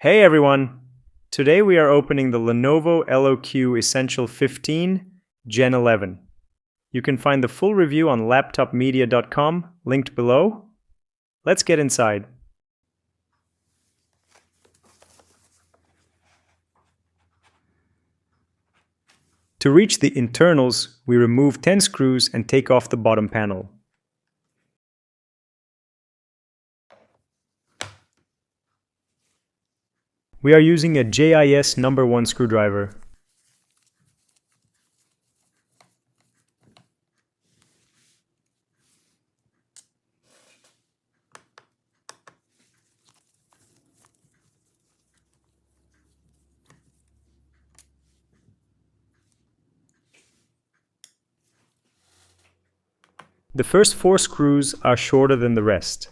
Hey everyone! Today we are opening the Lenovo LOQ Essential 15 Gen 11. You can find the full review on LaptopMedia.com, linked below. Let's get inside. To reach the internals, we remove 10 screws and take off the bottom panel. We are using a JIS number 1 screwdriver. The first 4 screws are shorter than the rest.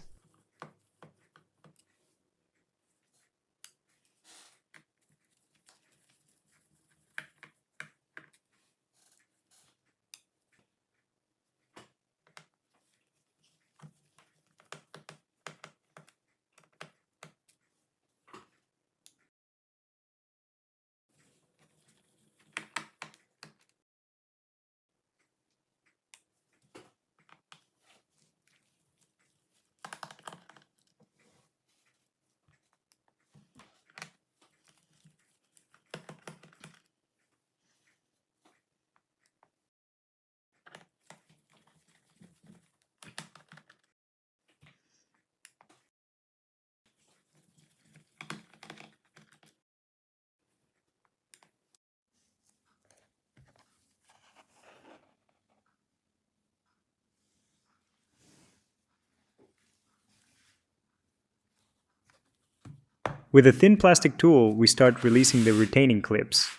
With a thin plastic tool, we start releasing the retaining clips.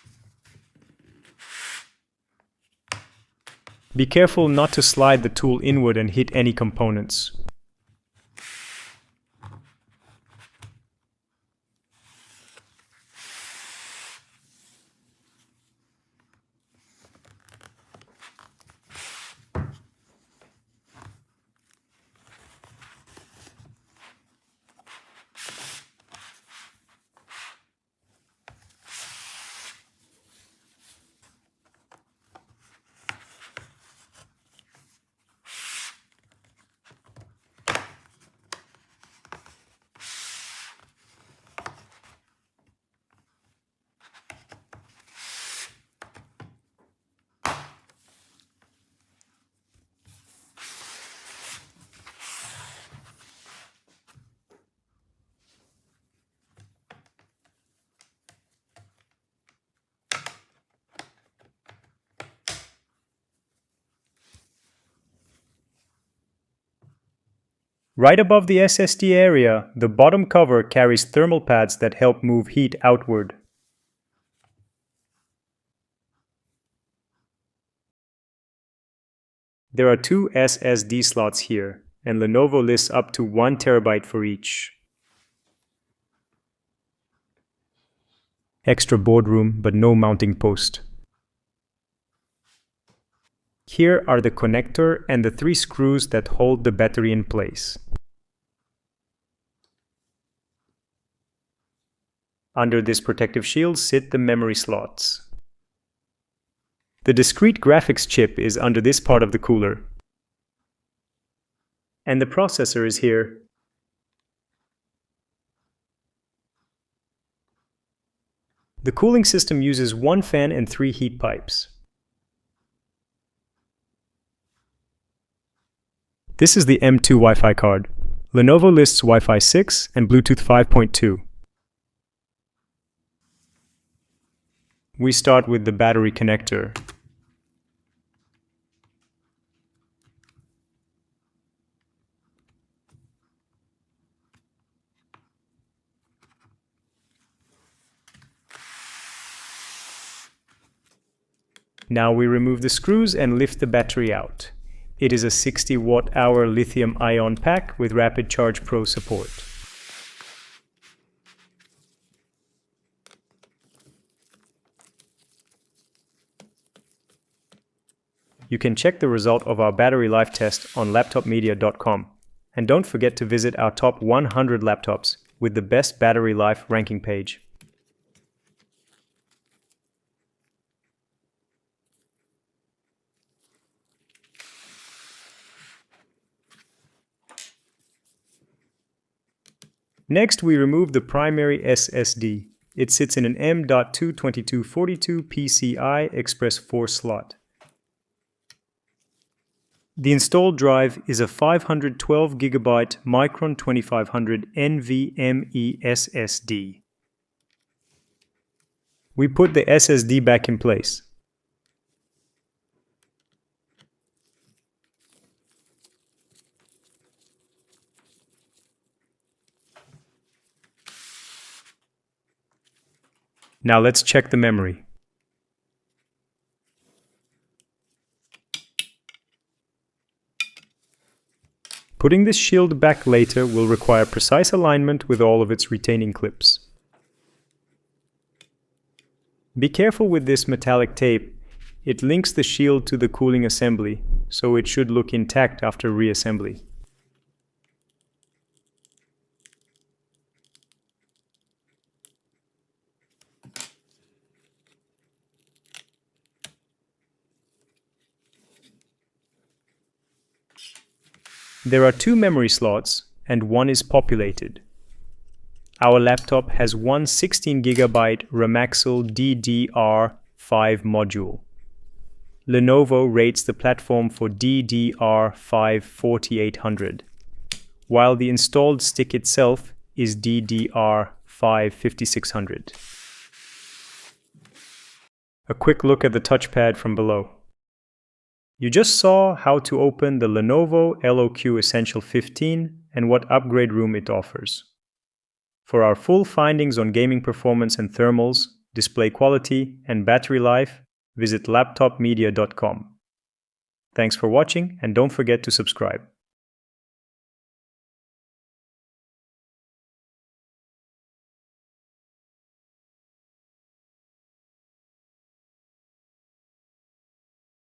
Be careful not to slide the tool inward and hit any components. Right above the SSD area, the bottom cover carries thermal pads that help move heat outward. There are 2 SSD slots here, and Lenovo lists up to 1 TB for each. Extra board room, but no mounting post. Here are the connector and the 3 screws that hold the battery in place. Under this protective shield sit the memory slots. The discrete graphics chip is under this part of the cooler. And the processor is here. The cooling system uses 1 fan and 3 heat pipes. This is the M2 Wi-Fi card. Lenovo lists Wi-Fi 6 and Bluetooth 5.2. We start with the battery connector. Now we remove the screws and lift the battery out. It is a 60 watt-hour lithium-ion pack with Rapid Charge Pro support. You can check the result of our battery life test on LaptopMedia.com. And don't forget to visit our top 100 laptops with the best battery life ranking page. Next, we remove the primary SSD. It sits in an M.2 PCI Express 4 slot. The installed drive is a 512GB Micron 2500 NVMe SSD. We put the SSD back in place. Now let's check the memory. Putting this shield back later will require precise alignment with all of its retaining clips. Be careful with this metallic tape. It links the shield to the cooling assembly, so it should look intact after reassembly. There are 2 memory slots and one is populated. Our laptop has one 16GB Remaxel DDR5 module. Lenovo rates the platform for DDR5 4800, while the installed stick itself is DDR5 5600. A quick look at the touchpad from below. You just saw how to open the Lenovo LOQ Essential 15 and what upgrade room it offers. For our full findings on gaming performance and thermals, display quality, and battery life, visit LaptopMedia.com. Thanks for watching and don't forget to subscribe.